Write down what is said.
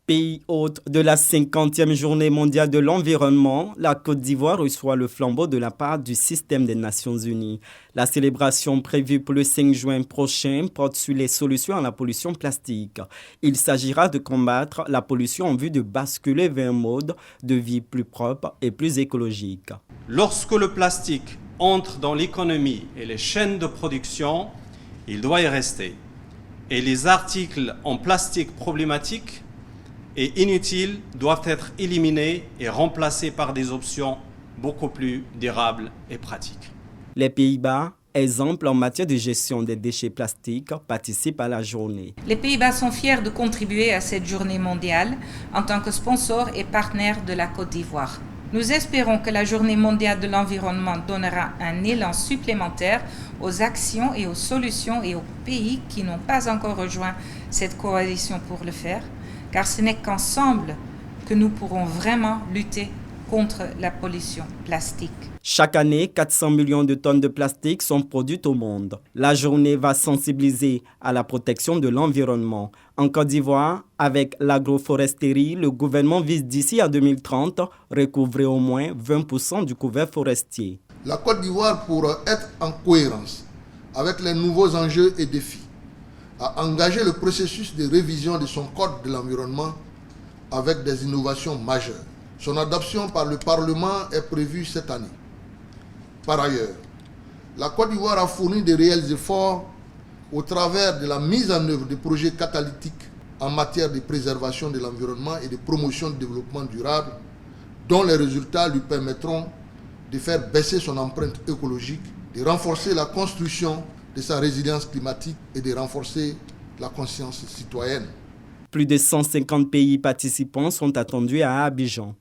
Pays hôte de la 50e journée mondiale de l'environnement, la Côte d'Ivoire reçoit le flambeau de la part du système des Nations Unies. La célébration prévue pour le 5 juin prochain porte sur les solutions à la pollution plastique. Il s'agira de combattre la pollution en vue de basculer vers un mode de vie plus propre et plus écologique. Lorsque le plastique entre dans l'économie et les chaînes de production, il doit y rester. Et les articles en plastique problématiques et inutiles doivent être éliminés et remplacés par des options beaucoup plus durables et pratiques. Les Pays-Bas, exemple en matière de gestion des déchets plastiques, participent à la journée. Les Pays-Bas sont fiers de contribuer à cette journée mondiale en tant que sponsor et partenaire de la Côte d'Ivoire. Nous espérons que la journée mondiale de l'environnement donnera un élan supplémentaire aux actions et aux solutions et aux pays qui n'ont pas encore rejoint cette coalition pour le faire, car ce n'est qu'ensemble que nous pourrons vraiment lutter contre la pollution plastique. Chaque année, 400 millions de tonnes de plastique sont produites au monde. La journée va sensibiliser à la protection de l'environnement. En Côte d'Ivoire, avec l'agroforesterie, le gouvernement vise d'ici à 2030 recouvrer au moins 20% du couvert forestier. La Côte d'Ivoire, pour être en cohérence avec les nouveaux enjeux et défis, a engagé le processus de révision de son code de l'environnement avec des innovations majeures. Son adoption par le Parlement est prévue cette année. Par ailleurs, la Côte d'Ivoire a fourni de réels efforts au travers de la mise en œuvre de projets catalytiques en matière de préservation de l'environnement et de promotion du développement durable, dont les résultats lui permettront de faire baisser son empreinte écologique, de renforcer la construction de sa résilience climatique et de renforcer la conscience citoyenne. Plus de 150 pays participants sont attendus à Abidjan.